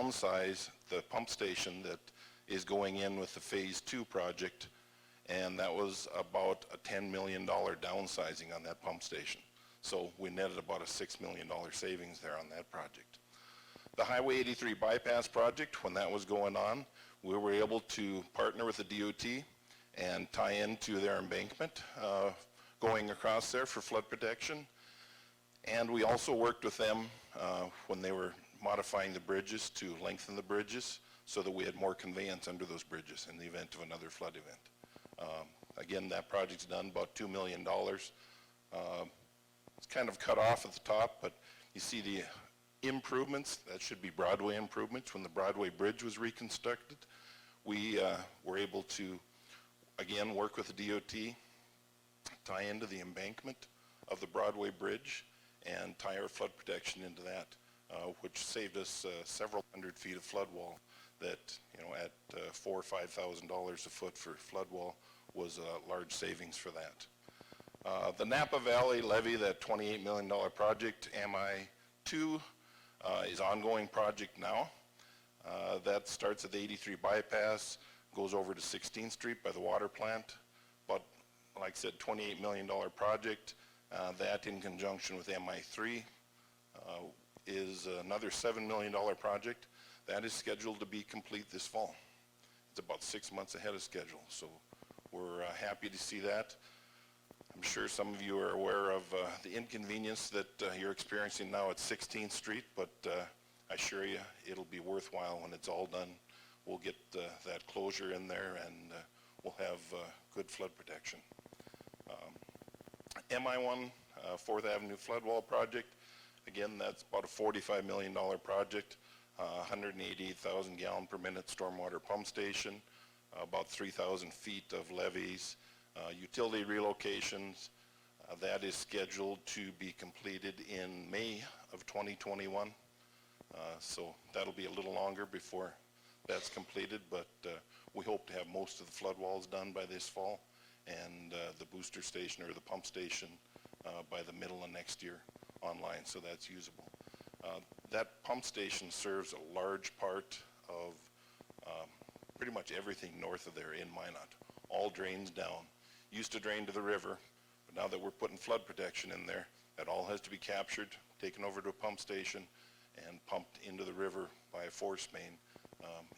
downsize the pump station that is going in with the Phase 2 project, and that was about a $10 million downsizing on that pump station. So we netted about a $6 million savings there on that project. The Highway 83 bypass project, when that was going on, we were able to partner with the DOT and tie into their embankment going across there for flood protection. And we also worked with them when they were modifying the bridges to lengthen the bridges so that we had more conveyance under those bridges in the event of another flood event. Again, that project's done about $2 million. It's kind of cut off at the top, but you see the improvements. That should be Broadway improvements. When the Broadway Bridge was reconstructed, we were able to, again, work with the DOT, tie into the embankment of the Broadway Bridge, and tie our flood protection into that, which saved us several hundred feet of flood wall that, you know, at $4,000 or $5,000 a foot for flood wall was a large savings for that. The Napa Valley levee, that $28 million project, MI2, is ongoing project now. That starts at the 83 bypass, goes over to 16th Street by the water plant. But like I said, $28 million project. That in conjunction with MI3 is another $7 million project. That is scheduled to be complete this fall. It's about 6 months ahead of schedule, so we're happy to see that. I'm sure some of you are aware of the inconvenience that you're experiencing now at 16th Street, but I assure you it'll be worthwhile when it's all done. We'll get that closure in there, and we'll have good flood protection. MI1, 4th Avenue flood wall project, again, that's about a $45 million project, 188,000 gallon per minute stormwater pump station, about 3,000 feet of levees, utility relocations. That is scheduled to be completed in May of 2021. So that'll be a little longer before that's completed, but we hope to have most of the flood walls done by this fall, and the booster station or the pump station by the middle of next year online, so that's usable. That pump station serves a large part of pretty much everything north of there in Minot. All drains down. Used to drain to the river, but now that we're putting flood protection in there, that all has to be captured, taken over to a pump station, and pumped into the river by a force main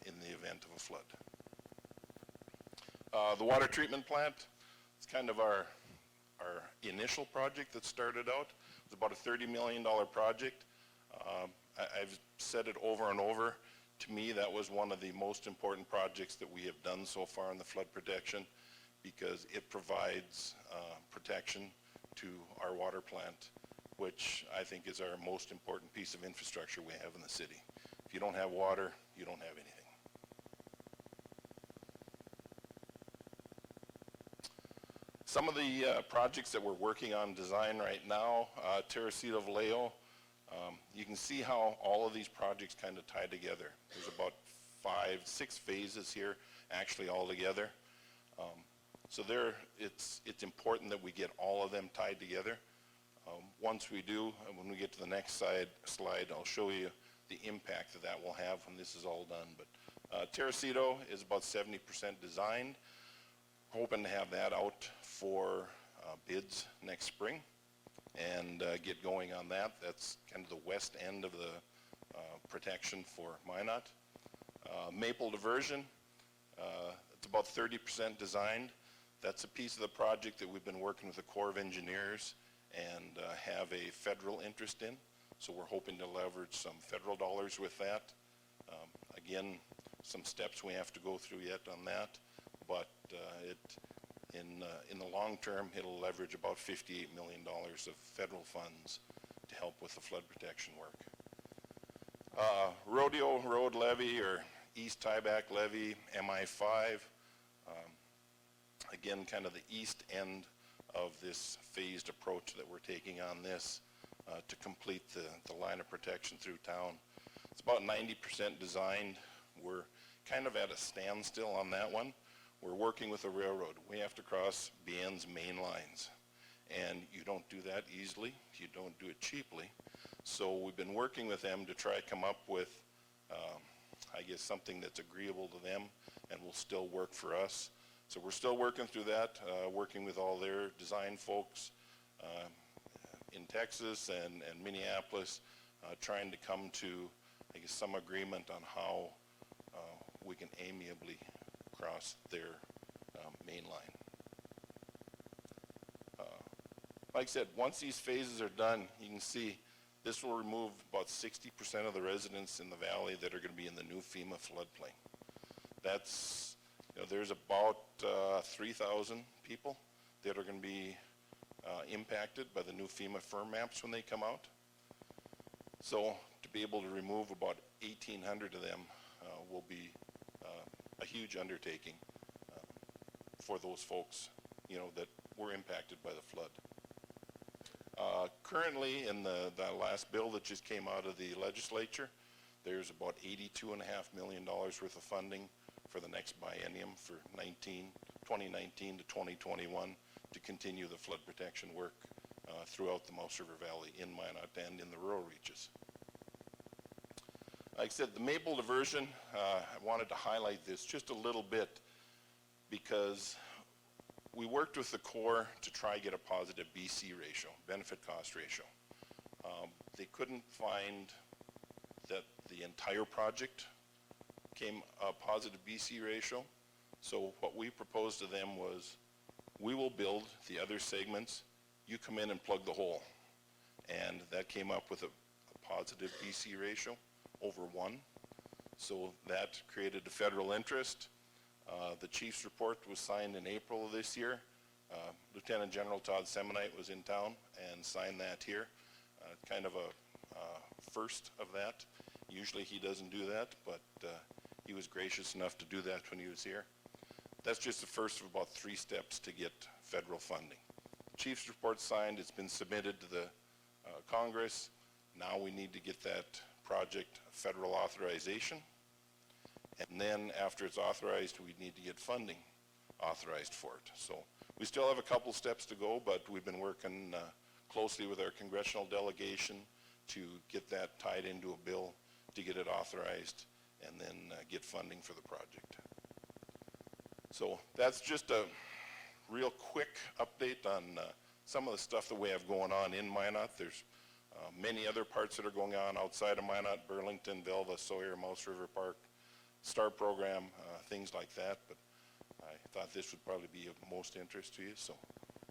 in the event of a flood. The water treatment plant, it's kind of our initial project that started out. It was about a $30 million project. I've said it over and over. To me, that was one of the most important projects that we have done so far in the flood protection, because it provides protection to our water plant, which I think is our most important piece of infrastructure we have in the city. If you don't have water, you don't have anything. Some of the projects that we're working on design right now, Teresita Vallejo, you can see how all of these projects kind of tie together. There's about 5-6 phases here, actually all together. So it's important that we get all of them tied together. Once we do, and when we get to the next slide, I'll show you the impact that that will have when this is all done. But Teresita is about 70% designed. Hoping to have that out for bids next spring and get going on that. That's kind of the west end of the protection for Minot. Maple Diversion, it's about 30% designed. That's a piece of the project that we've been working with the Corps of Engineers and have a federal interest in. So we're hoping to leverage some federal dollars with that. Again, some steps we have to go through yet on that, but in the long term, it'll leverage about $58 million of federal funds to help with the flood protection work. Rodeo Road Levee, or East Tieback Levee, MI5. Again, kind of the east end of this phased approach that we're taking on this to complete the line of protection through town. It's about 90% designed. We're kind of at a standstill on that one. We're working with the railroad. We have to cross BN's main lines, and you don't do that easily. You don't do it cheaply. So we've been working with them to try to come up with I guess, something that's agreeable to them and will still work for us. So we're still working through that, working with all their design folks in Texas and Minneapolis, trying to come to, I guess, some agreement on how we can amiably cross their main line. Like I said, once these phases are done, you can see this will remove about 60% of the residents in the valley that are going to be in the new FEMA floodplain. That's, there's about 3,000 people that are going to be impacted by the new FEMA firm maps when they come out. So to be able to remove about 1,800 of them will be a huge undertaking for those folks, that were impacted by the flood. Currently, in the last bill that just came out of the legislature, there's about $82.5 million worth of funding for the next biennium for 2019 to 2021 to continue the flood protection work throughout the Mouse River Valley in Minot and in the rural reaches. Like I said, the maple diversion, I wanted to highlight this just a little bit because we worked with the Corps to try to get a positive BC ratio, benefit cost ratio. They couldn't find that the entire project came a positive BC ratio. So what we proposed to them was, we will build the other segments, you come in and plug the hole. And that came up with a positive BC ratio over 1. So that created a federal interest. The chief's report was signed in April of this year. Lieutenant General Todd Semonite was in town and signed that here. Kind of a first of that. Usually he doesn't do that, but he was gracious enough to do that when he was here. That's just the first of about 3 steps to get federal funding. The chief's report signed, it's been submitted to the Congress. Now we need to get that project federal authorization. And then after it's authorized, we need to get funding authorized for it. So we still have a couple steps to go, but we've been working closely with our congressional delegation to get that tied into a bill, to get it authorized, and then get funding for the project. So that's just a real quick update on some of the stuff that we have going on in Minot. There's many other parts that are going on outside of Minot, Burlington, Velva, Sawyer, Mouse River Park, STAR program, things like that, but I thought this would probably be of most interest to you. So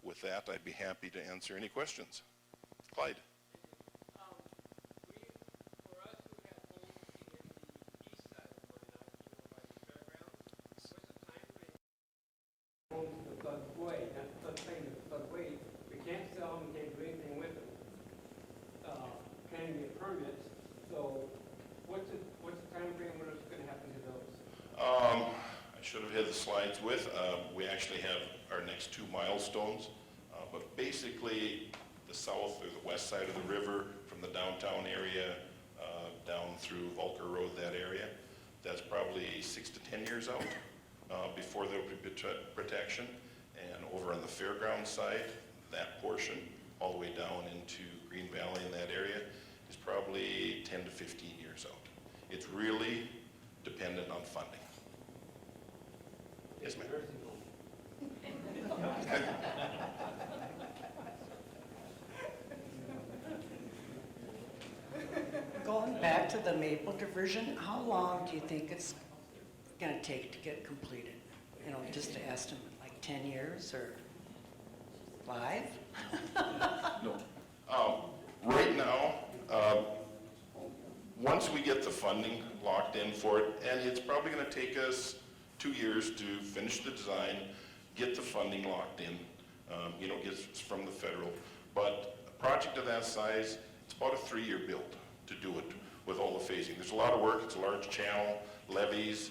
with that, I'd be happy to answer any questions. Clyde. For us who have homes in the east side of Minot, by the fairgrounds, what's the time frame? Homes the floodway, not the floodplain, the floodway. We can't sell them, we can't do anything with them. Can't get permits. So what's the time frame when it's going to happen to those? I should have had the slides with. We actually have our next 2 milestones, but basically the south or the west side of the river from the downtown area down through Volker Road, that area, that's probably 6 to 10 years out before there will be protection. And over on the fairground side, that portion all the way down into Green Valley in that area is probably 10 to 15 years out. It's really dependent on funding. Yes, ma'am. Going back to the maple diversion, how long do you think it's going to take to get completed? Just to estimate, like 10 years or 5? No. Right now, once we get the funding locked in for it, and it's probably going to take us 2 years to finish the design, get the funding locked in, get from the federal. But a project of that size, it's about a 3-year build to do it with all the phasing. There's a lot of work. It's a large channel, levees.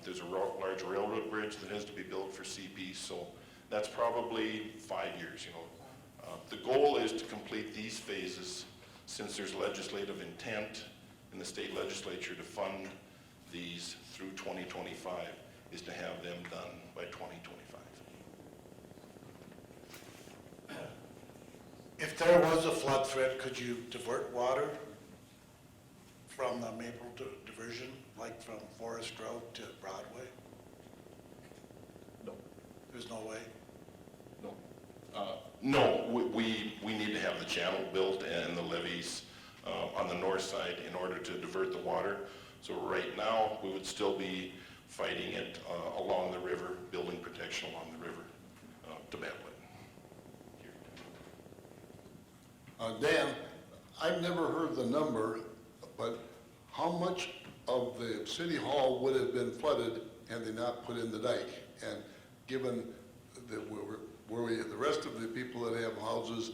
There's a large railroad bridge that has to be built for CP, so that's probably 5 years. The goal is to complete these phases, since there's legislative intent in the state legislature to fund these through 2025, is to have them done by 2025. If there was a flood threat, could you divert water from the maple diversion? like from Forest Road to Broadway? No. There's no way? No. No, we need to have the channel built and the levees on the north side in order to divert the water. So right now, we would still be fighting it along the river, building protection along the river to battle it. Dan, I've never heard the number, but how much of the city hall would have been flooded had they not put in the dike? And given that the rest of the people that have houses,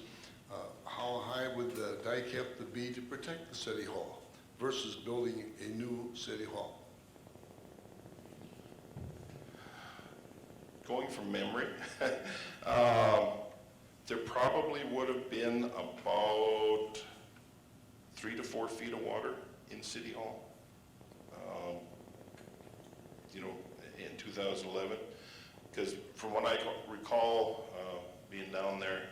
how high would the dike have to be to protect the city hall versus building a new city hall? Going from memory, there probably would have been about 3 to 4 feet of water in City Hall, in 2011. Because from what I recall, being down there,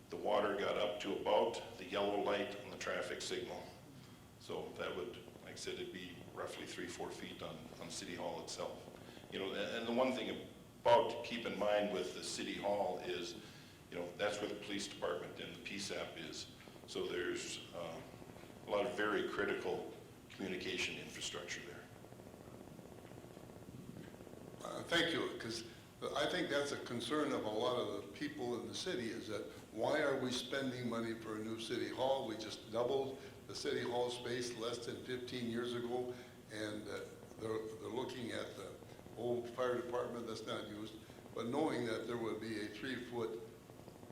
the water got up to about the yellow light on the traffic signal. So that would, like I said, it'd be roughly 3-4 feet on City Hall itself. And the one thing about to keep in mind with the City Hall is, that's where the police department and the PSAP is. So there's a lot of very critical communication infrastructure there. Thank you, because I think that's a concern of a lot of the people in the city, is that why are we spending money for a new city hall? We just doubled the city hall space less than 15 years ago, and they're looking at the old fire department that's not used, but knowing that there would be a 3-foot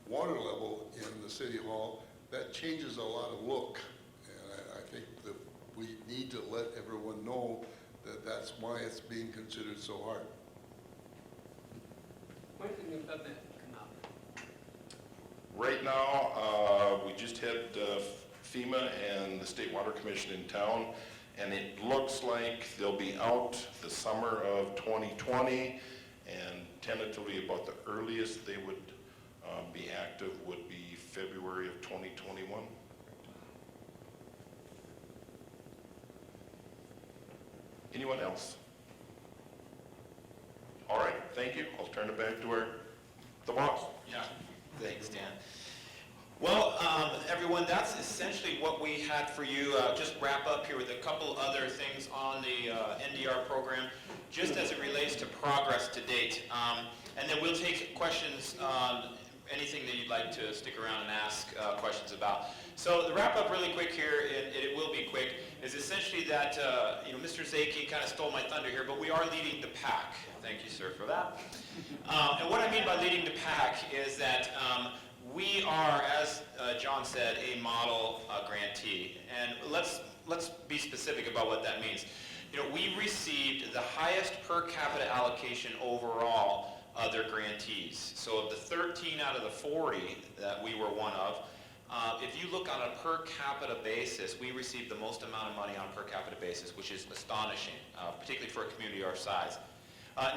water level in the city hall, that changes a lot of look. And I think that we need to let everyone know that that's why it's being considered so hard. When can you have that come out? Right now, we just had FEMA and the State Water Commission in town, and it looks like they'll be out the summer of 2020, and tentatively about the earliest they would be active would be February of 2021. Anyone else? All right, thank you. I'll turn it back to the boss. Yeah, thanks, Dan. Well, everyone, that's essentially what we had for you. Just wrap up here with a couple other things on the NDR program, just as it relates to progress to date. And then we'll take questions on anything that you'd like to stick around and ask questions about. So the wrap up really quick here, and it will be quick, is essentially that, Mr. Zaki kind of stole my thunder here, but we are leading the pack. Thank you, sir, for that. And what I mean by leading the pack is that we are, as John said, a model grantee. And let's be specific about what that means. We received the highest per capita allocation overall of their grantees. So of the 13 out of the 40 that we were one of, if you look on a per capita basis, we received the most amount of money on a per capita basis, which is astonishing, particularly for a community our size.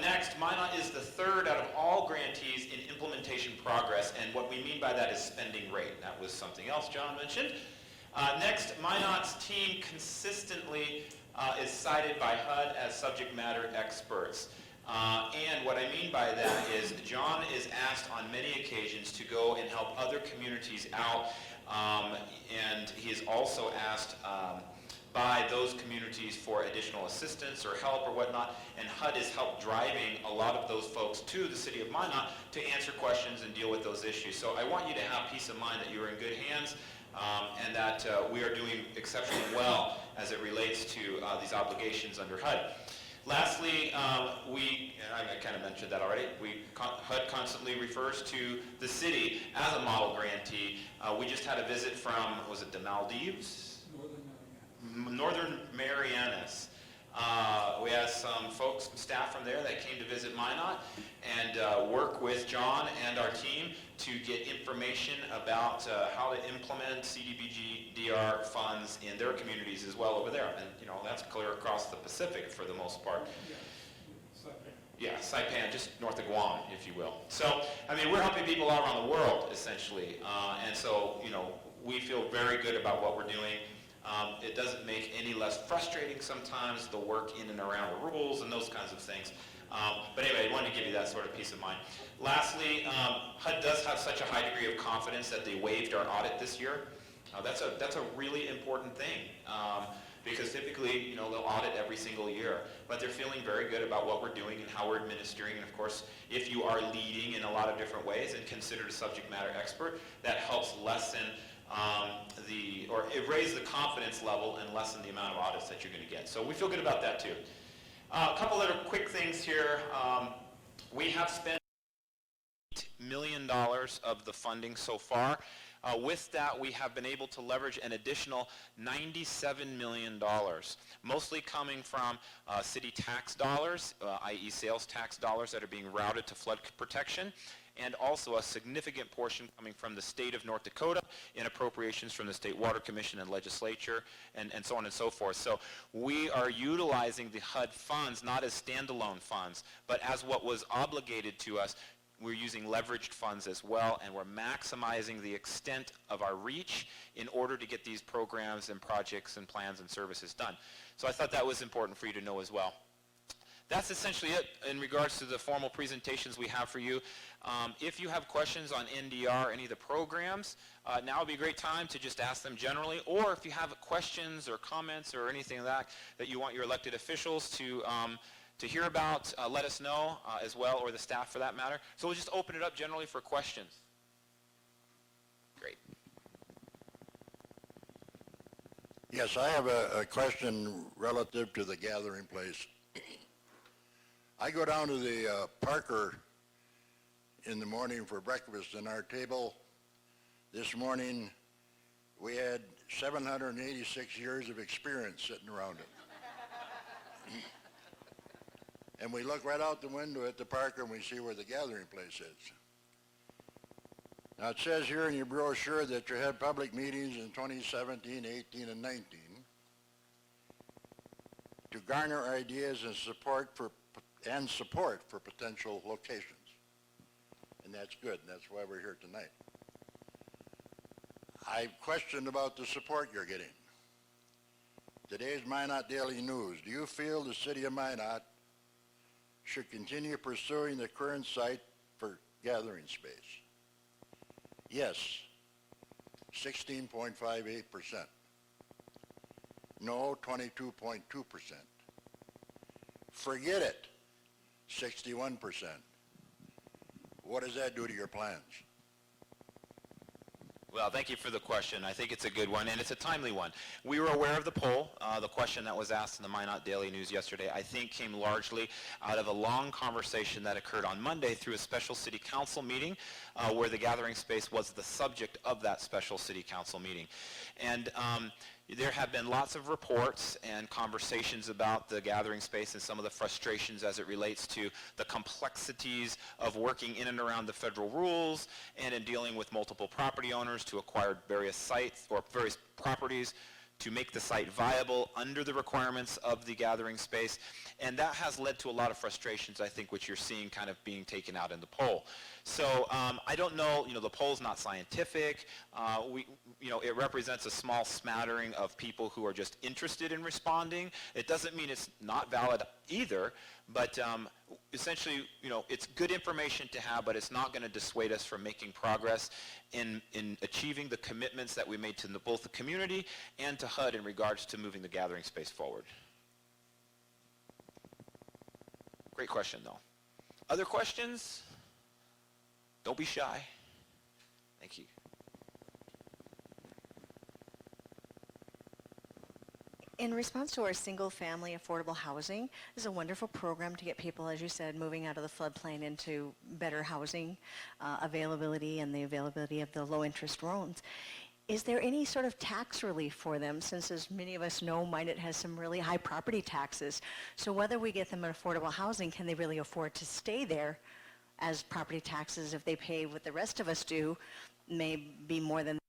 Next, Minot is the third out of all grantees in implementation progress, and what we mean by that is spending rate. That was something else John mentioned. Next, Minot's team consistently is cited by HUD as subject matter experts. And what I mean by that is John is asked on many occasions to go and help other communities out, and he is also asked by those communities for additional assistance or help or whatnot, and HUD has helped driving a lot of those folks to the city of Minot to answer questions and deal with those issues. So I want you to have peace of mind that you are in good hands, and that we are doing exceptionally well as it relates to these obligations under HUD. Lastly, I kind of mentioned that already, HUD constantly refers to the city as a model grantee. We just had a visit from, was it the Maldives? Northern Marianas. We had some folks, some staff from there that came to visit Minot and work with John and our team to get information about how to implement CDBG DR funds in their communities as well over there. And that's clear across the Pacific for the most part. Yeah, Saipan, just north of Guam, if you will. So, we're helping people all around the world, essentially. And so, we feel very good about what we're doing. It doesn't make any less frustrating sometimes, the work in and around the rules and those kinds of things. But anyway, I wanted to give you that sort of peace of mind. Lastly, HUD does have such a high degree of confidence that they waived our audit this year. That's a really important thing. Because typically, you know, they'll audit every single year, but they're feeling very good about what we're doing and how we're administering. And of course, if you are leading in a lot of different ways and considered a subject matter expert, that helps lessen it raises the confidence level and lessen the amount of audits that you're going to get. So we feel good about that too. A couple other quick things here. We have spent $8 million of the funding so far. With that, we have been able to leverage an additional $97 million, mostly coming from city tax dollars, i.e. sales tax dollars that are being routed to flood protection, and also a significant portion coming from the state of North Dakota in appropriations from the State Water Commission and legislature, and so on and so forth. So we are utilizing the HUD funds not as standalone funds, but as what was obligated to us. We're using leveraged funds as well, and we're maximizing the extent of our reach in order to get these programs and projects and plans and services done. So I thought that was important for you to know as well. That's essentially it in regards to the formal presentations we have for you. If you have questions on NDR, any of the programs, now would be a great time to just ask them generally, or if you have questions or comments or anything like that you want your elected officials to hear about, let us know as well, or the staff for that matter. So we'll just open it up generally for questions. Great. Yes, I have a question relative to the gathering place. I go down to the Parker in the morning for breakfast, and our table this morning, we had 786 years of experience sitting around it. And we look right out the window at the Parker and we see where the gathering place is. Now it says here in your brochure that you had public meetings in 2017, 18, and 19 to garner ideas and support for potential locations. And that's good, and that's why we're here tonight. I questioned about the support you're getting. Today's Minot Daily News. Do you feel the city of Minot should continue pursuing the current site for gathering space? Yes, 16.58%. No, 22.2%. Forget it, 61%. What does that do to your plans? Well, thank you for the question. I think it's a good one, and it's a timely one. We were aware of the poll. The question that was asked in the Minot Daily News yesterday, I think, came largely out of a long conversation that occurred on Monday through a special city council meeting where the gathering space was the subject of that special city council meeting. And there have been lots of reports and conversations about the gathering space and some of the frustrations as it relates to the complexities of working in and around the federal rules and in dealing with multiple property owners to acquire various sites or various properties to make the site viable under the requirements of the gathering space. And that has led to a lot of frustrations, I think, which you're seeing kind of being taken out in the poll. So I don't know, the poll's not scientific. It represents a small smattering of people who are just interested in responding. It doesn't mean it's not valid either, but essentially, it's good information to have, but it's not going to dissuade us from making progress in achieving the commitments that we made to both the community and to HUD in regards to moving the gathering space forward. Great question, though. Other questions? Don't be shy. Thank you. In response to our single-family affordable housing, this is a wonderful program to get people, as you said, moving out of the floodplain into better housing availability and the availability of the low-interest loans. Is there any sort of tax relief for them, since as many of us know, Minot has some really high property taxes? So whether we get them an affordable housing, can they really afford to stay there, as property taxes, if they pay what the rest of us do, may be more than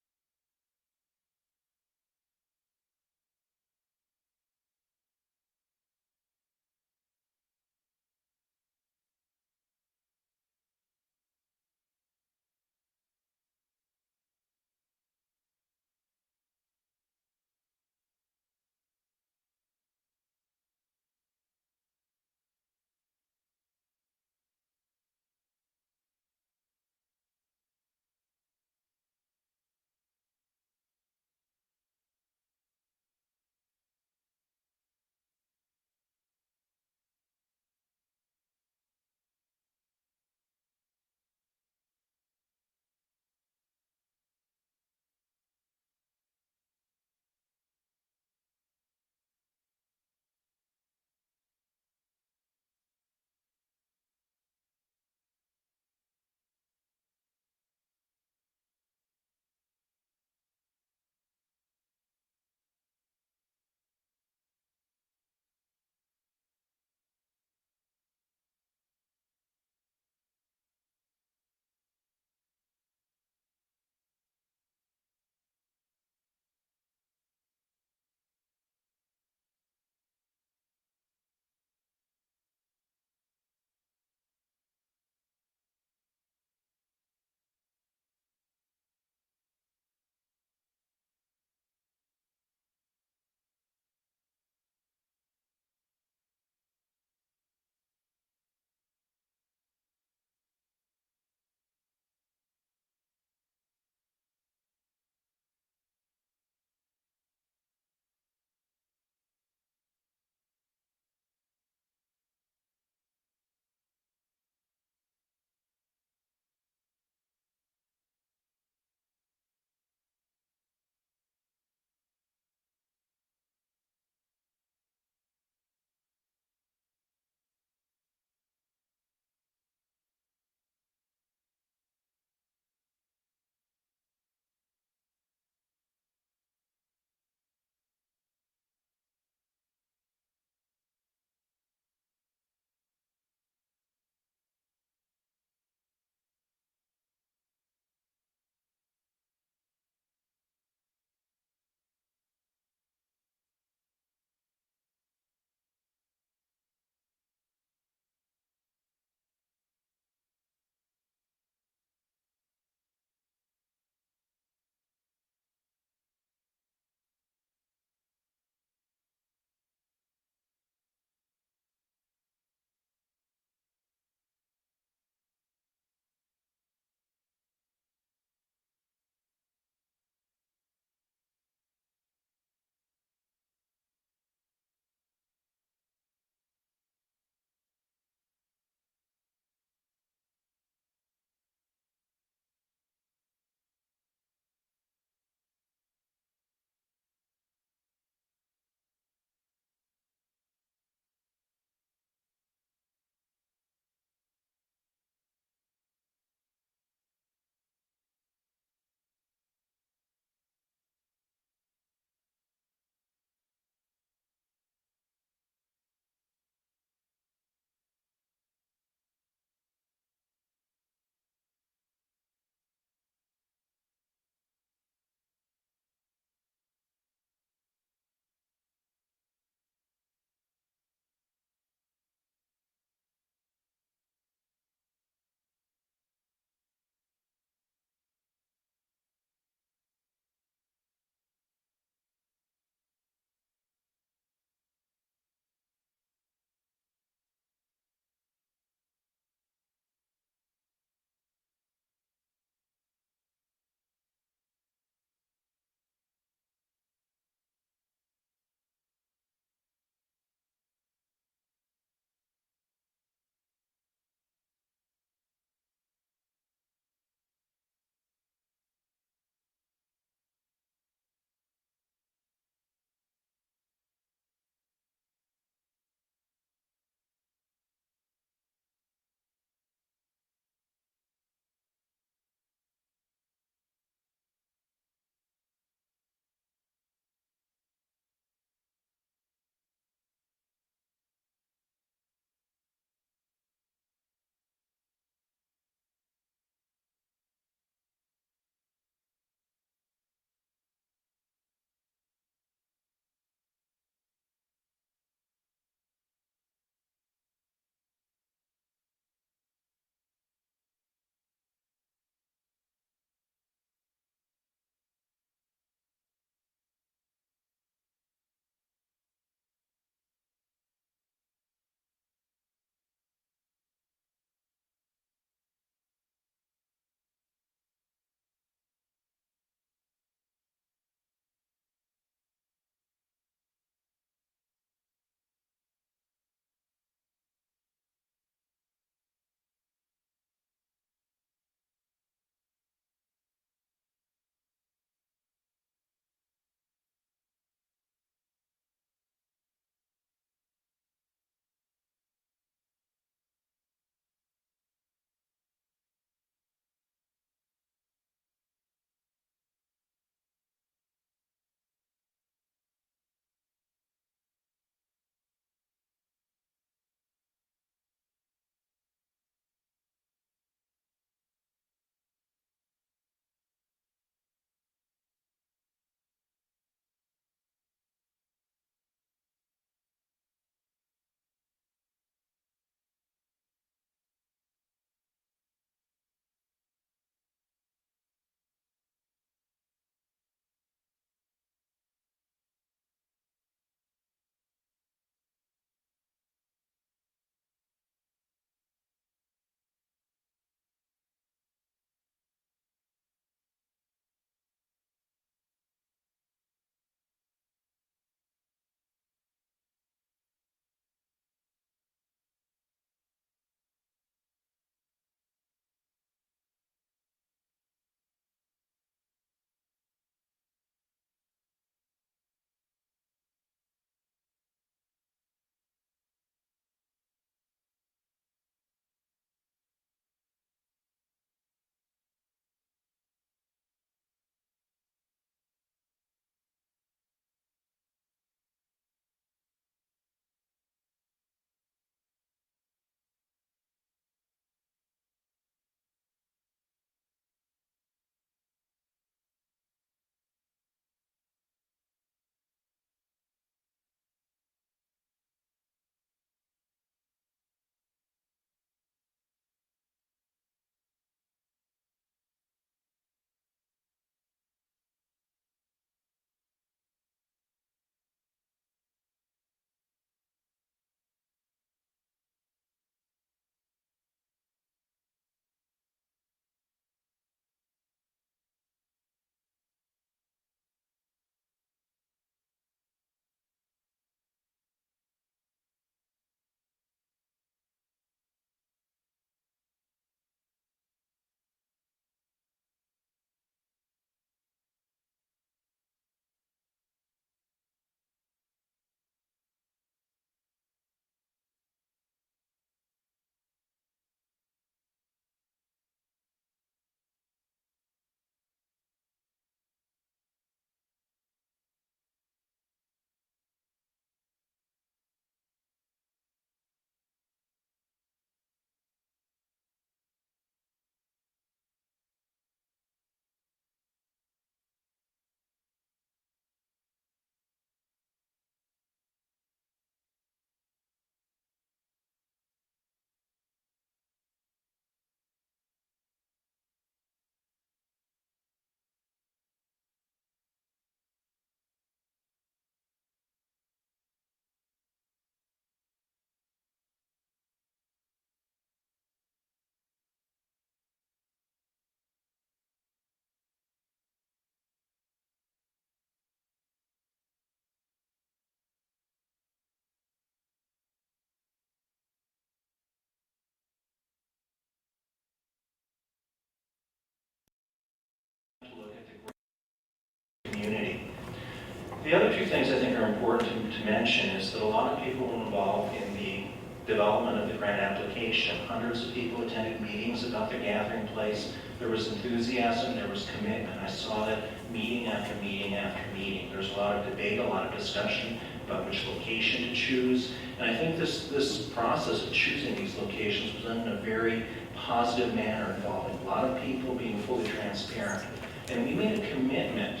The other two things I think are important to mention is that a lot of people were involved in the development of the grant application. Hundreds of people attended meetings about the gathering place. There was enthusiasm, there was commitment. I saw that meeting after meeting after meeting. There's a lot of debate, a lot of discussion about which location to choose. And I think this process of choosing these locations was done in a very positive manner, involving a lot of people, being fully transparent. And we made a commitment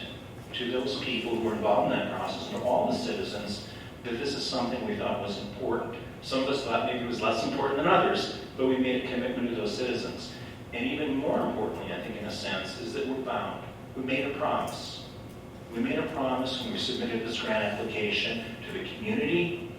to those people who were involved in that process and to all the citizens that this is something we thought was important. Some of us thought maybe it was less important than others, but we made a commitment to those citizens. And even more importantly, I think in a sense, is that we're bound. We made a promise. We made a promise when we submitted this grant application to the community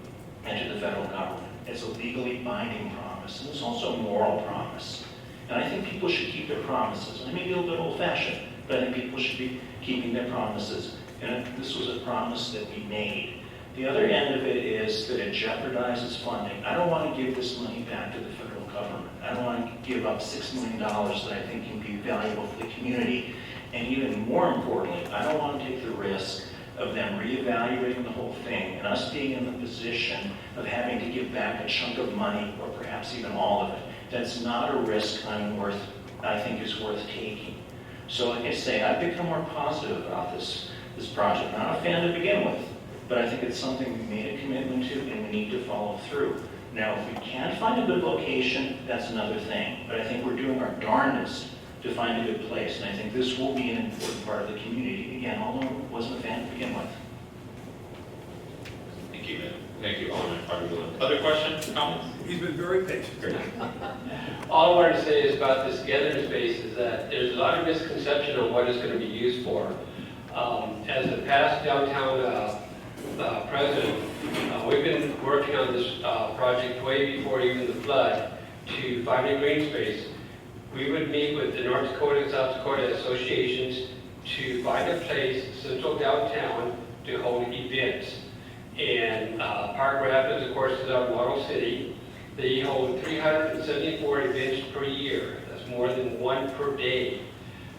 and to the federal government. It's a legally binding promise, and it's also a moral promise. And I think people should keep their promises. And it may be a little bit old-fashioned, but I think people should be keeping their promises. And this was a promise that we made. The other end of it is that it jeopardizes funding. I don't want to give this money back to the federal government. I don't want to give up $6 million that I think can be valuable for the community. And even more importantly, I don't want to take the risk of them reevaluating the whole thing and us being in the position of having to give back a chunk of money or perhaps even all of it. That's not a risk I think is worth taking. So like I say, I've become more positive about this project. Not a fan to begin with, but I think it's something we made a commitment to and we need to follow through. Now, if we can't find a good location, that's another thing. But I think we're doing our darndest to find a good place. And I think this will be an important part of the community. Again, although I wasn't a fan to begin with. Thank you, man. Thank you, Alderman Pardoula. Other questions, comments? He's been very patient. All I wanted to say is about this gathering space is that there's a lot of misconception on what it's going to be used for. As the past downtown president, we've been working on this project way before even the flood to find a green space. We would meet with the North Dakota and South Dakota associations to find a place central downtown to hold events. And Park Rapids, of course, is our model city. They hold 374 events per year. That's more than one per day.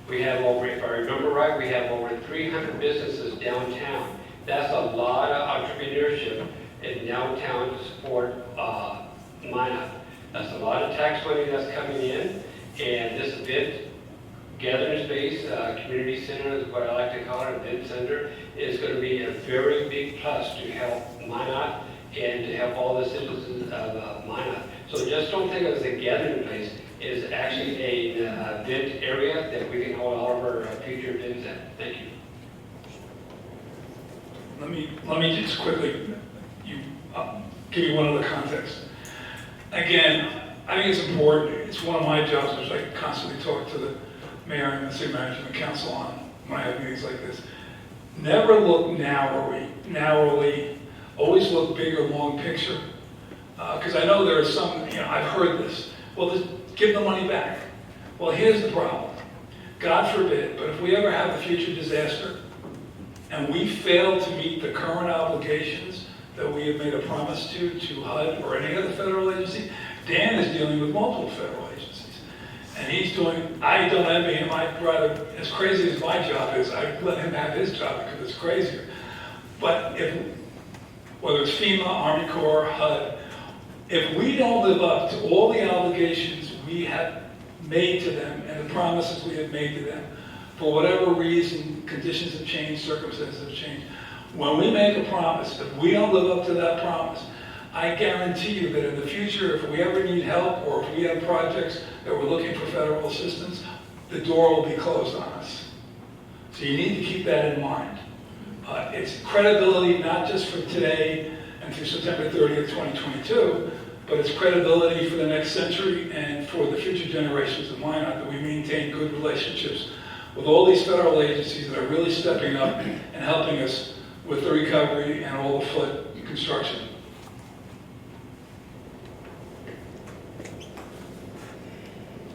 We have over, if I remember right, we have over 300 businesses downtown. That's a lot of entrepreneurship in downtown to support Minot. That's a lot of tax money that's coming in. And this event gathering space, community center is what I like to call it, event center, is going to be a very big plus to help Minot and to help all the citizens of Minot. So just don't think of it as a gathering place. It is actually an event area that we can hold all of our future events at. Thank you. Let me just quickly give you one other context. Again, I think it's important. It's one of my jobs, which I constantly talk to the mayor and the city manager and the council on when I have meetings like this. Never look narrowly, always look bigger, long picture. Because I know there are some, I've heard this. Well, just give the money back. Well, here's the problem. God forbid, but if we ever have a future disaster and we fail to meet the current obligations that we have made a promise to HUD or any other federal agency, Dan is dealing with multiple federal agencies. And he's doing, I don't envy him. I'd rather, as crazy as my job is, I'd let him have his job because it's crazier. But whether it's FEMA, Army Corps, HUD, if we don't live up to all the obligations we have made to them and the promises we have made to them, for whatever reason, conditions have changed, circumstances have changed, when we make a promise, if we don't live up to that promise, I guarantee you that in the future, if we ever need help or if we have projects that we're looking for federal assistance, the door will be closed on us. So you need to keep that in mind. It's credibility not just for today and through September 30th, 2022, but it's credibility for the next century and for the future generations of Minot that we maintain good relationships with all these federal agencies that are really stepping up and helping us with the recovery and all the flood construction.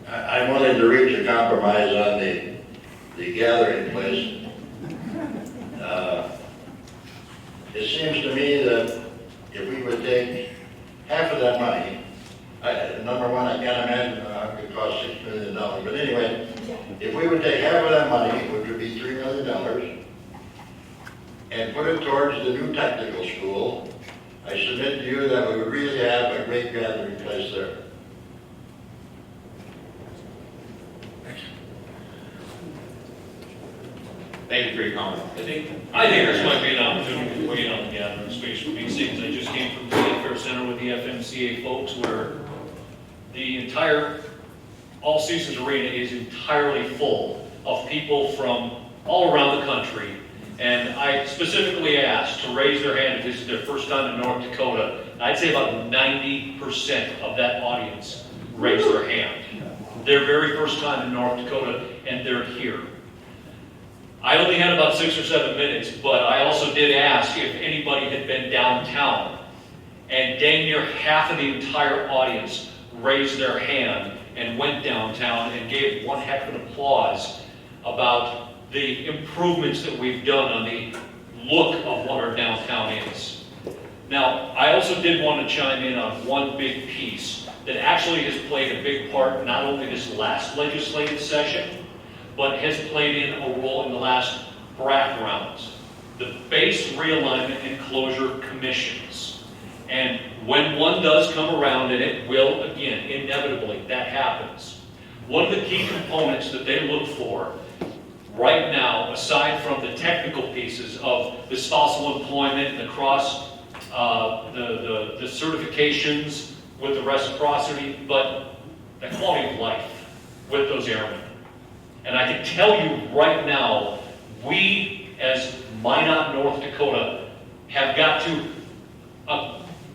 I wanted to reach a compromise on the gathering place. It seems to me that if we would take half of that money, number one, I can't imagine how it could cost $6 million, but anyway, if we would take half of that money, which would be $3 million, and put it towards the new technical school, I submit to you that we would really have a great gathering place there. Thank you for your comment. I think this might be an opportunity to weigh in on the gathering space for these things. I just came from the Fair Center with the FMCA folks where the entire All Seasons Arena is entirely full of people from all around the country. And I specifically asked to raise their hand if this is their first time in North Dakota. I'd say about 90% of that audience raised their hand. Their very first time in North Dakota, and they're here. I only had about 6 or 7 minutes, but I also did ask if anybody had been downtown. And dang near half of the entire audience raised their hand and went downtown and gave one heck of an applause about the improvements that we've done on the look of what our downtown is. Now, I also did want to chime in on one big piece that actually has played a big part not only this last legislative session, but has played in a role in the last BRAC rounds. The base realignment and closure commissions. And when one does come around, and it will again, inevitably, that happens. One of the key components that they look for right now, aside from the technical pieces of the spousal employment, the cross, the certifications with the reciprocity, but the quality of life with those airmen. And I can tell you right now, we as Minot, North Dakota, have got to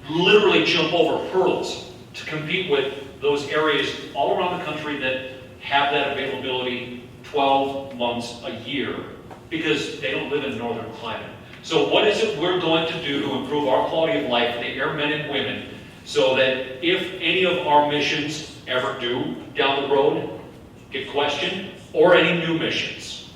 literally jump over hurdles to compete with those areas all around the country that have that availability 12 months a year because they don't live in northern climate. So what is it we're going to do to improve our quality of life for the airmen and women so that if any of our missions ever do down the road get questioned, or any new missions?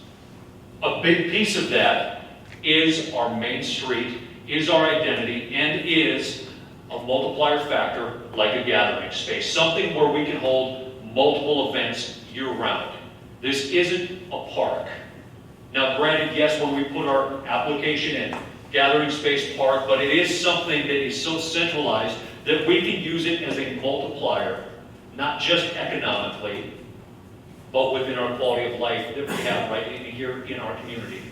A big piece of that is our main street, is our identity, and is a multiplier factor like a gathering space, something where we can hold multiple events year-round. This isn't a park. Now, granted, yes, when we put our application in, gathering space park, but it is something that is so centralized that we can use it as a multiplier, not just economically, but within our quality of life that we have right here in our community.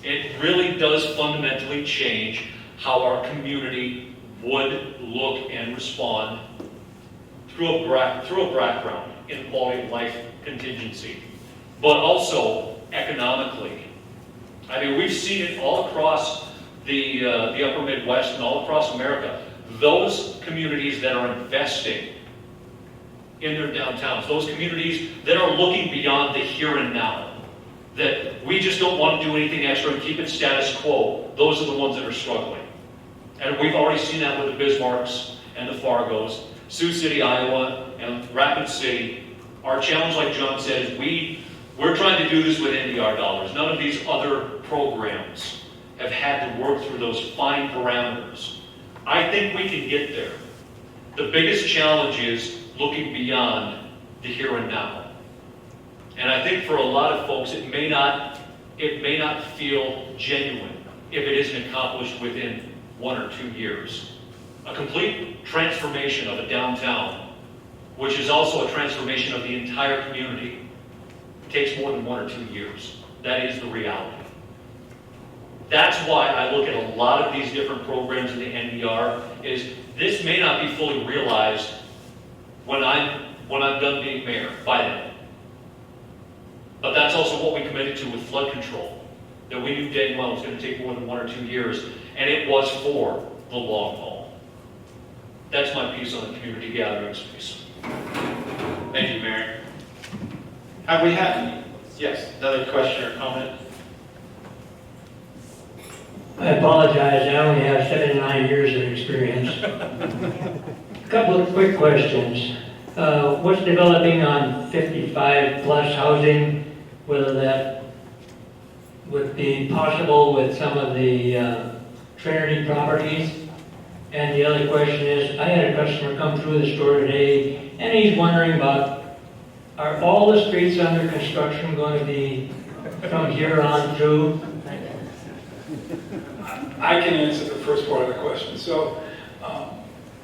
It really does fundamentally change how our community would look and respond through a background in quality of life contingency, but also economically. I mean, we've seen it all across the upper Midwest and all across America. Those communities that are investing in their downtowns, those communities that are looking beyond the here and now, that we just don't want to do anything extra and keep it status quo, those are the ones that are struggling. And we've already seen that with the Bismarcks and the Fargos, Sioux City, Iowa, and Rapid City. Our challenge, like John said, is we're trying to do this with NDR dollars. None of these other programs have had to work through those fine parameters. I think we can get there. The biggest challenge is looking beyond the here and now. And I think for a lot of folks, it may not feel genuine if it isn't accomplished within 1 or 2 years. A complete transformation of a downtown, which is also a transformation of the entire community, takes more than 1 or 2 years. That is the reality. That's why I look at a lot of these different programs in the NDR, is this may not be fully realized when I'm done being mayor, by then. But that's also what we committed to with flood control, that we knew dang well it was going to take more than 1 or 2 years, and it was for the long haul. That's my piece on the community gathering space. Thank you, Mayor. Have we had, yes, another question or comment? I apologize, I only have 79 years of experience. A couple of quick questions. What's developing on 55-plus housing, whether that would be possible with some of the Trinity properties? And the other question is, I had a customer come through the store today, and he's wondering about, are all the streets under construction going to be from here on through? I can answer the first part of the question. So,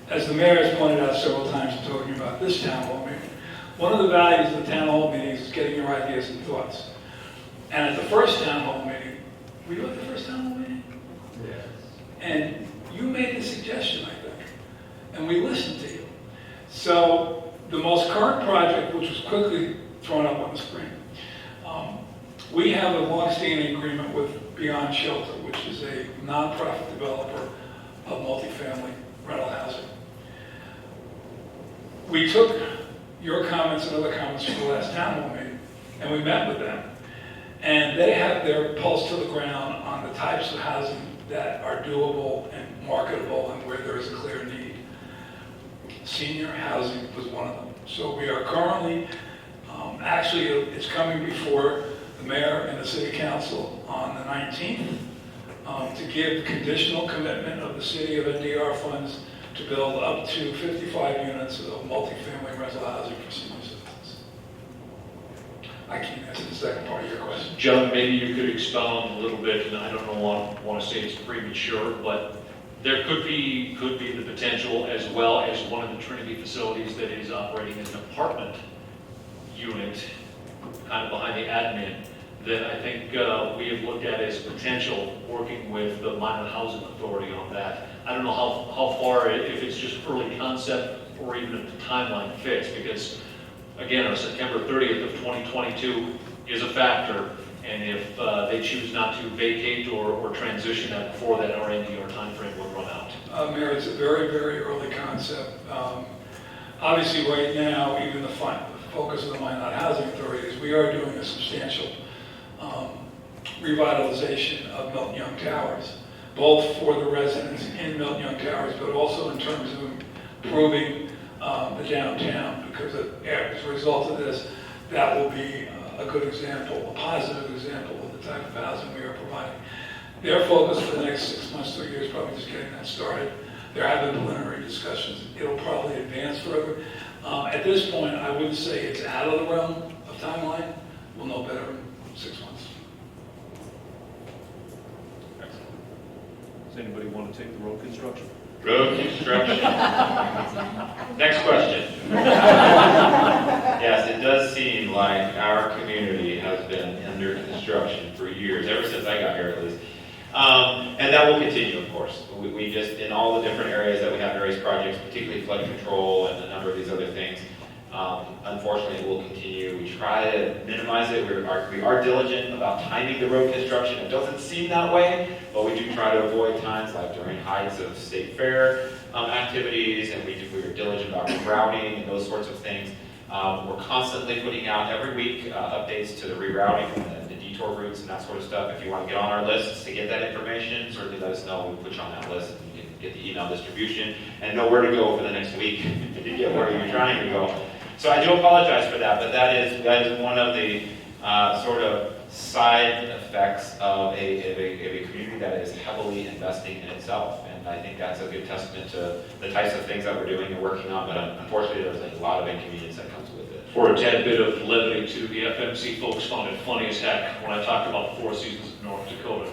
as the mayor has pointed out several times in talking about this town hall meeting, one of the values of the town hall meetings is getting your ideas and thoughts. And at the first town hall meeting, were you at the first town hall meeting? Yes. And you made the suggestion, I think, and we listened to you. So the most current project, which was quickly thrown up on the screen, we have a long-standing agreement with Beyond Shelter, which is a nonprofit developer of multifamily rental housing. We took your comments and other comments from the last town hall meeting, and we met with them. And they have their pulse to the ground on the types of housing that are doable and marketable and where there is a clear need. Senior housing was one of them. So we are currently, actually it's coming before the mayor and the city council on the 19th to give conditional commitment of the city of NDR funds to build up to 55 units of multifamily rental housing for senior citizens. I can't answer the second part of your question. John, maybe you could expound a little bit, and I don't want to say it's premature, but there could be the potential, as well as one of the Trinity facilities that is operating as an apartment unit, kind of behind the admin, that I think we have looked at as potential, working with the Minot Housing Authority on that. I don't know how far, if it's just early concept, or even if the timeline fits, because again, our September 30th of 2022 is a factor, and if they choose not to vacate or transition that before that, our NDR timeframe will run out. Mayor, it's a very, very early concept. Obviously, right now, even the focus of the Minot Housing Authority is we are doing a substantial revitalization of Milton Young Towers, both for the residents in Milton Young Towers, but also in terms of improving the downtown, because as a result of this, that will be a good example, a positive example of the type of housing we are providing. Their focus for the next 6 months to a year is probably just getting that started. There have been preliminary discussions. It'll probably advance further. At this point, I wouldn't say it's out of the realm of timeline. We'll know better in 6 months. Does anybody want to take the road construction? Road construction. Next question. Yes, it does seem like our community has been under construction for years, ever since I got here at least. And that will continue, of course. We just, in all the different areas that we have various projects, particularly flood control and a number of these other things, unfortunately it will continue. We try to minimize it. We are diligent about timing the road construction. It doesn't seem that way, but we do try to avoid times like during heights of state fair activities, and we are diligent about rerouting and those sorts of things. We're constantly putting out every week updates to the rerouting and the detour routes and that sort of stuff. If you want to get on our lists to get that information, certainly let us know. We'll put you on that list and you can get the email distribution and know where to go for the next week to get where you're trying to go. So I do apologize for that, but that is one of the sort of side effects of a community that is heavily investing in itself. And I think that's a good testament to the types of things that we're doing and working on, but unfortunately there's a lot of inconvenience that comes with it. For a tad bit of levity too, the FMC folks found it funny as heck when I talked about the four seasons of North Dakota.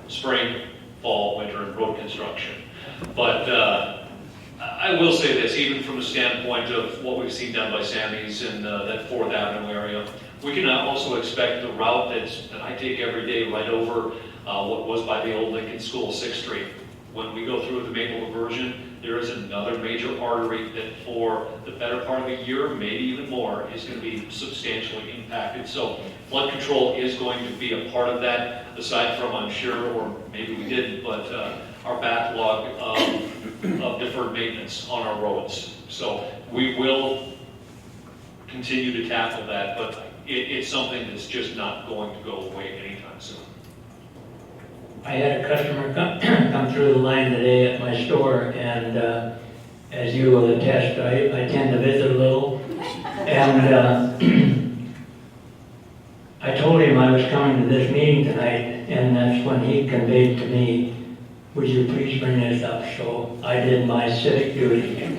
Spring, fall, winter, and road construction. But I will say this, even from the standpoint of what we've seen done by Sammy's in that 4th Avenue area, we can also expect the route that I take every day right over what was by the old Lincoln School, 6th Street. When we go through the Maple Diversion, there is another major artery that for the better part of a year, maybe even more, is going to be substantially impacted. So flood control is going to be a part of that, aside from, I'm sure, or maybe we didn't, but our backlog of deferred maintenance on our roads. So we will continue to tackle that, but it's something that's just not going to go away anytime soon. I had a customer come through the line today at my store, and as you will attest, I tend to visit a little. And I told him I was coming to this meeting tonight, and that's when he conveyed to me, would you please bring this up? So I did my civic duty. And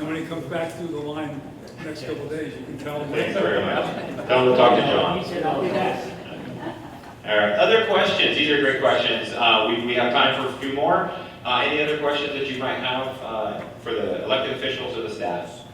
when he comes back through the line next couple of days, you can tell him. Thanks very much. Tell him to talk to John. All right, other questions? These are great questions. We have time for a few more. Any other questions that you might have for the elected officials or the staff?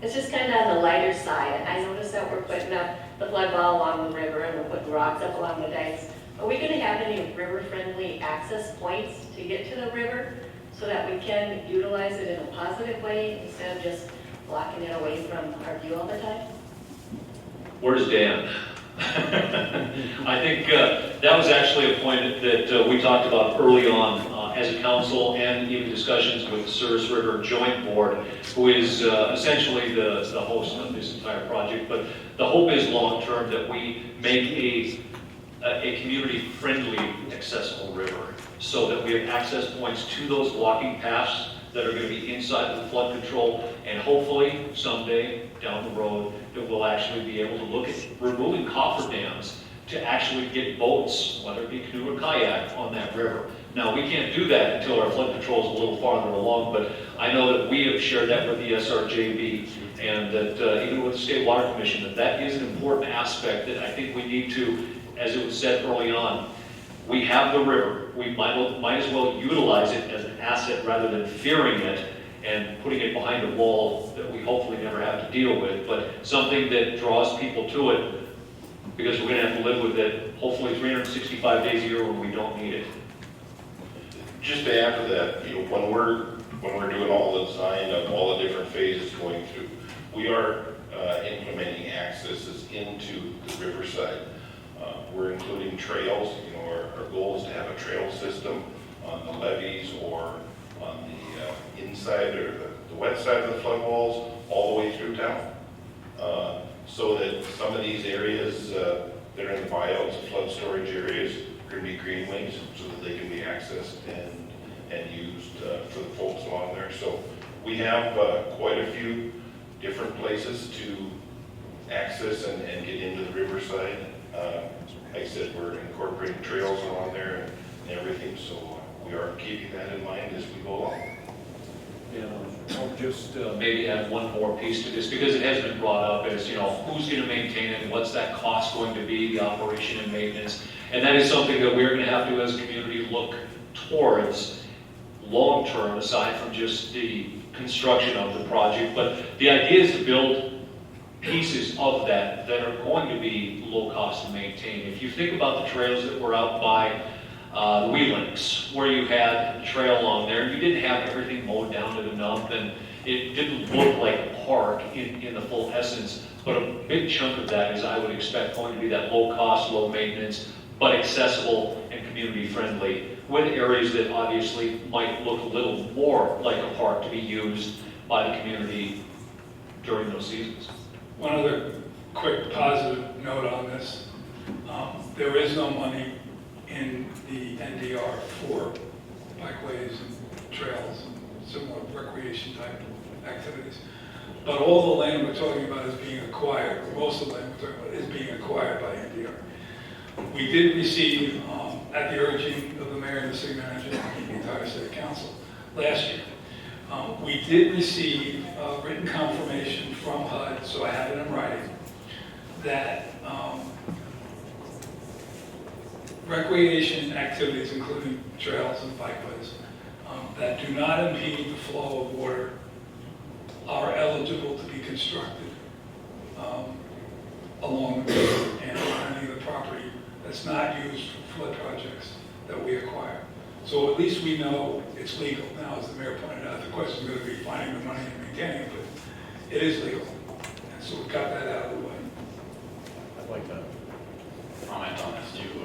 It's just kind of on the lighter side. I noticed that we're putting up the flood wall along the river and we're putting rocks up along the dikes. Are we going to have any river-friendly access points to get to the river so that we can utilize it in a positive way instead of just blocking it away from our view all the time? Where's Dan? I think that was actually a point that we talked about early on as a council, and even discussions with the Service River Joint Board, who is essentially the host of this entire project. But the hope is long-term that we make a community-friendly, accessible river so that we have access points to those walking paths that are going to be inside of the flood control, and hopefully someday down the road that we'll actually be able to look at removing cofferdams to actually get boats, whether it be canoe or kayak, on that river. Now, we can't do that until our flood control is a little farther along, but I know that we have shared that with the SRJB, and that even with the State Water Commission, that is an important aspect that I think we need to, as it was said early on, we have the river. We might as well utilize it as an asset rather than fearing it and putting it behind a wall that we hopefully never have to deal with, but something that draws people to it, because we're going to have to live with it hopefully 365 days a year when we don't need it. Just to add to that, when we're doing all the design of all the different phases going through, we are implementing accesses into the riverside. We're including trails. Our goal is to have a trail system on the levees or on the inside or the wet side of the flood walls all the way through town. So that some of these areas that are in the buyouts, flood storage areas, are going to be greenways so that they can be accessed and used for the folks along there. So we have quite a few different places to access and get into the riverside. Like I said, we're incorporating trails along there and everything, so we are keeping that in mind as we go along. Yeah, I'll just maybe add one more piece to this, because it has been brought up as, who's going to maintain it and what's that cost going to be, the operation and maintenance. And that is something that we're going to have to, as a community, look towards long-term, aside from just the construction of the project. But the idea is to build pieces of that are going to be low cost to maintain. If you think about the trails that were out by the Wheelinks, where you had a trail along there, you didn't have everything mowed down to the nump, and it didn't look like a park in the full essence. But a big chunk of that is, I would expect, going to be that low cost, low maintenance, but accessible and community friendly, with areas that obviously might look a little more like a park to be used by the community during those seasons. One other quick positive note on this. There is no money in the NDR for bikeways and trails and similar recreation type activities. But all the land we're talking about is being acquired, or most of the land we're talking about is being acquired by NDR. We did receive, at the urging of the mayor and the city manager and the entire city council last year, we did receive written confirmation from HUD, so I have it in writing, that recreation activities, including trails and bikeways, that do not impede the flow of water are eligible to be constructed along the river and on any of the property that's not used for flood projects that we acquire. So at least we know it's legal. Now, as the mayor pointed out, the question is going to be finding the money and maintaining it, but it is legal. And so we got that out of the way. I'd like to comment on this too.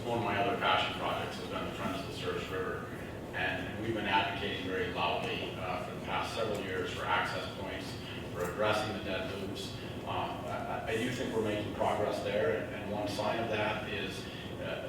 One of my other passion projects has been the Friends of the Service River, and we've been advocating very loudly for the past several years for access points, for addressing the dead loops. I do think we're making progress there, and one sign of that is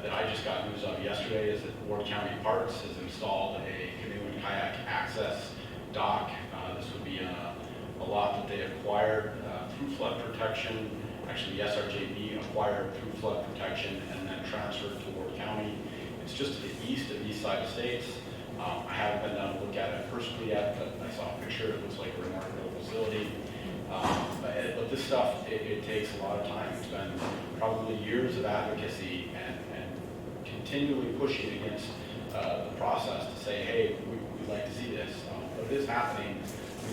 that I just got news of yesterday is that Ward County Parks has installed a canoe and kayak access dock. This would be a lot that they acquired through flood protection. Actually, the SRJB acquired through flood protection and then transferred to Ward County. It's just to the east of East Side Estates. I haven't been down to look at it personally yet, but I saw a picture. It looks like a remarkable facility. But this stuff, it takes a lot of time. It's been probably years of advocacy, and continually pushing against the process to say, hey, we'd like to see this. But it is happening.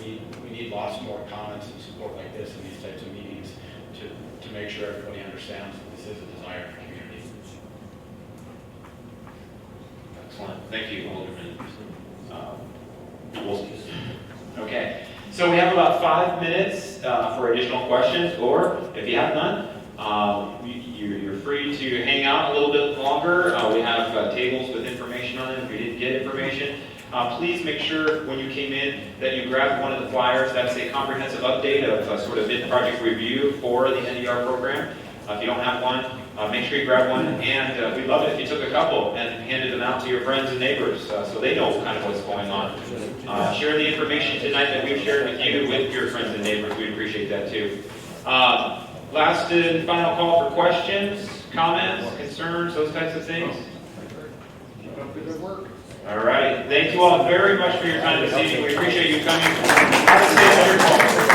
We need lots more comments and support like this in these types of meetings to make sure everybody understands that this is a desire of the community. Excellent. Thank you, Alderman Wolski. Okay, so we have about 5 minutes for additional questions, or if you have none, you're free to hang out a little bit longer. We have tables with information on them if you didn't get information. Please make sure when you came in that you grabbed one of the flyers. That's a comprehensive update of sort of mid-project review for the NDR program. If you don't have one, make sure you grab one. And we'd love it if you took a couple and handed them out to your friends and neighbors so they know kind of what's going on. Share the information tonight that we've shared with you with your friends and neighbors. We'd appreciate that too. Last and final call for questions, comments, concerns, those types of things. Good work. All right. Thank you all very much for your time this evening. We appreciate you coming. Have a safe